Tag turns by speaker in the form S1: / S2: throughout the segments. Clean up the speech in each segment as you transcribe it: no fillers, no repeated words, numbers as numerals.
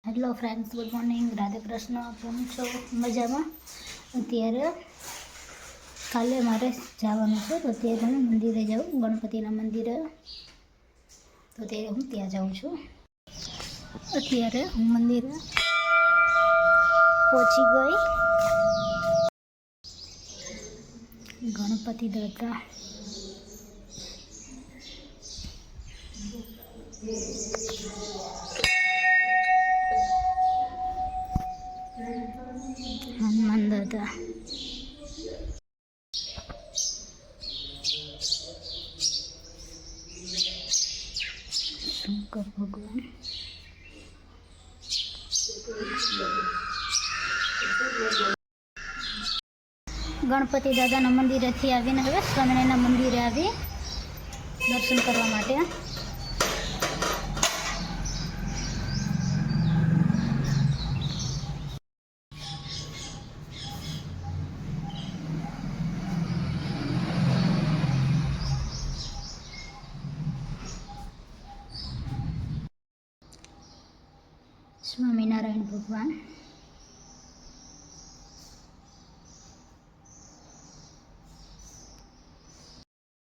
S1: Hello friends, good morning. Radhe Krishna. કેમ છો? મજામાં? અત્યારે કાલે મારે જવાનું છે, તો અત્યારે હું મંદિરે જાઉં, ગણપતિના મંદિરે. તો અત્યારે હું ત્યાં જાઉં છું. અત્યારે હું મંદિરે પહોંચી ગઈ. ગણપતિ દાદા હનુમાન દાદા શંકર ભગવાન ગણપતિ દાદાના મંદિરેથી આવીને હવે સ્વામિનારાયણના મંદિરે આવી દર્શન કરવા માટે. સ્વામિનારાયણ ભગવાન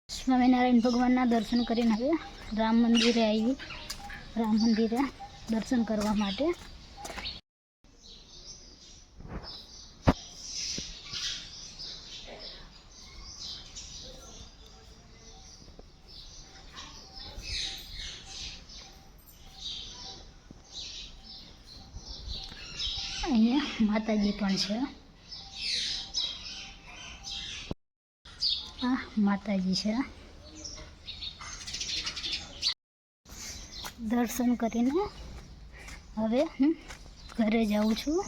S1: સ્વામિનારાયણ ભગવાનના દર્શન કરીને હવે રામ મંદિરે આવી. રામ મંદિરે દર્શન કરવા માટે. અહીંયા માતાજી પણ છે. આ માતાજી છે. દર્શન કરીને હવે હું ઘરે જાઉં છું.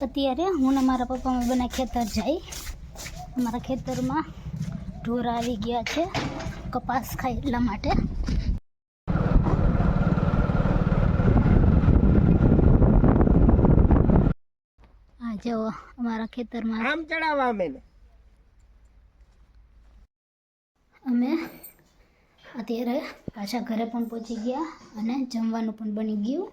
S1: અત્યારે હું ને મારા પપ્પા મમ્મીના ખેતર જાય. અમારા ખેતરમાં ઢોર આવી ગયા છે કપાસ ખાય એટલા માટે. આ જો અમારા ખેતરમાં
S2: આમ ચડાવવા
S1: અમે અત્યારે પાછા ઘરે પણ પહોંચી ગયા અને જમવાનું પણ બની ગયું.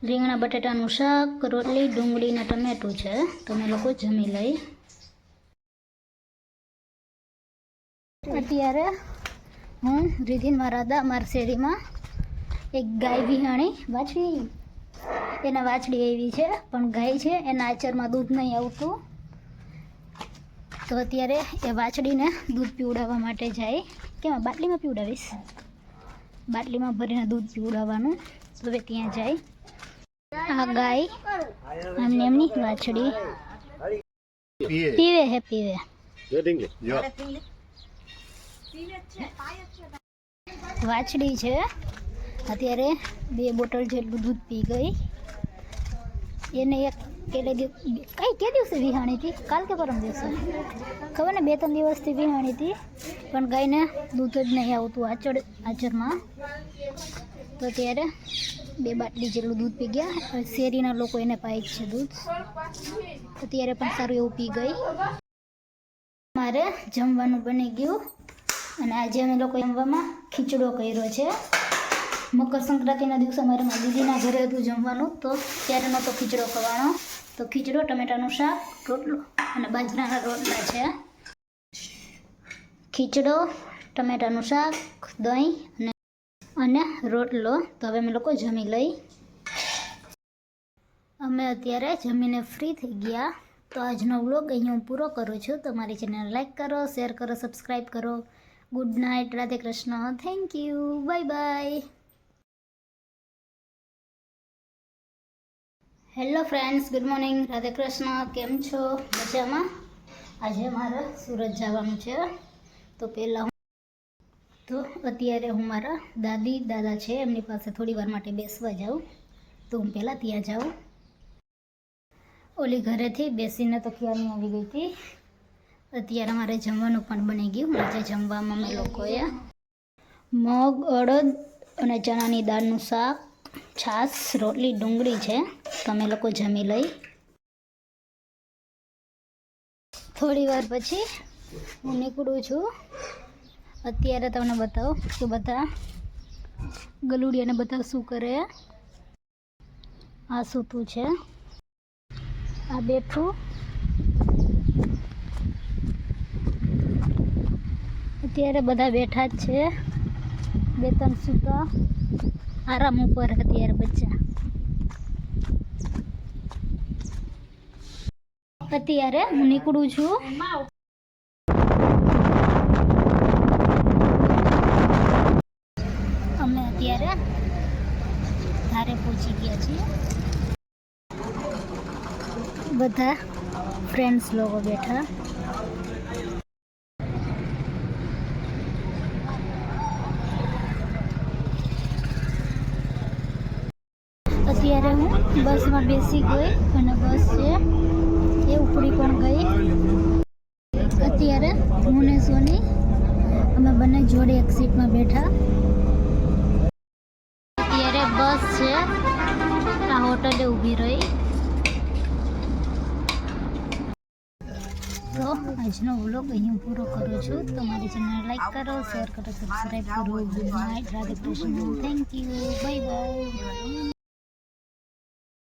S1: રીંગણા બટાટાનું શાક, રોટલી, ડુંગળી ને ટમેટું છે. તમે લોકો જમી લઈ. અત્યારે હું રીધિન મારા મારા શેરીમાં એક ગાય વિહાણી વાછડી એના વાછડી આવી છે, પણ ગાય છે એના આચરમાં દૂધ નહીં આવતું. તો અત્યારે એ વાછડીને દૂધ પીવડાવવા માટે જાય. કેમ બાટલીમાં પીવડાવીશ? બાટલીમાં ભરીને દૂધ પીવડાવવાનું. તો હવે ત્યાં જાય. આ ગાય આમને એમની વાછડી પીવે હે પીવે. વાછડી છે અત્યારે 2 બોટલ જેટલું દૂધ પી ગઈ. એને એક કે દિવસે વિહાણી હતી? કાલ કે પરમ દિવસે ખબર ને, 2-3 દિવસથી વિહાણી હતી, પણ ગાયને દૂધ જ નહીં આવતું આચરમાં. તો ત્યારે 2 બાટલી જેટલું દૂધ પી ગયા. શેરીના લોકો એને પાય જ છે દૂધ. અત્યારે પણ સારું એવું પી ગઈ. મારે જમવાનું બની ગયું અને આજે અમે લોકો જમવામાં ખીચડો કર્યો છે. મકર સંક્રાંતિના દિવસે મારે મારી દીદીના ઘરે હતું જમવાનું, તો ત્યારે નહોતો ખીચડો ખવાનો. તો ખીચડો, ટમેટાનું શાક, રોટલો અને બાજરાના રોટલા છે. ખીચડો, ટમેટાનું શાક, દહીં અને રોટલો. તો હવે અમે લોકો જમી લઈ. અમે અત્યારે જમીને ફ્રી થઈ ગયા. તો આજનો વ્લોગ અહીંયા હું પૂરો કરું છું. તમારી ચેનલ લાઈક કરો, શેર કરો, સબસ્ક્રાઈબ કરો. Good night. Radhe Krishna. Thank you. Bye bye. Hello friends, good morning. Radhe Krishna. કેમ છો? મજામાં? આજે મારે સુરત જવાનું છે. તો પહેલાં અત્યારે હું મારા દાદા છે એમની પાસે થોડી વાર માટે બેસવા જાઉં. તો હું પહેલાં ત્યાં જાઉં. ઓલી ઘરેથી બેસીને તો ક્યારની આવી ગઈ હતી. અત્યારે મારે જમવાનું પણ બની ગયું. આજે જમવામાં અમે લોકોએ મગ, અડદ અને ચણાની દાળનું શાક, છાશ, રોટલી, ડુંગળી છે. તો અમે લોકો જમી લઈ. થોડી વાર પછી હું નીકળું છું. અત્યારે તમને બતાવું કે બધા ગલુડિયાને બધા શું કરે? આ સૂતું છે, આ બેઠું. અત્યારે બધા બેઠા જ છે, 2-3 સૂતા આરામ ઉપર. અત્યારે બચ્ચા અત્યારે હું નીકળું છું. અમે અત્યારે ધારે પહોંચી ગયા છીએ. બધા ફ્રેન્ડ્સ લોકો બેઠા. અત્યારે હું બસમાં બેસી ગઈ અને બસ છે એ ઉપડી પણ ગઈ. અત્યારે હું ને સોની અમે બંને જોડે એક સીટમાં બેઠા. અત્યારે બસ છે આ હોટલે ઊભી રહી. તો આજનો વ્લોગ અહીં પૂરો કરું છું. તો મારી ચેનલ લાઈક કરો, શેર કરો, સબસ્ક્રાઈબ કરો. Good night, Radhe Krishna, thank you, bye bye.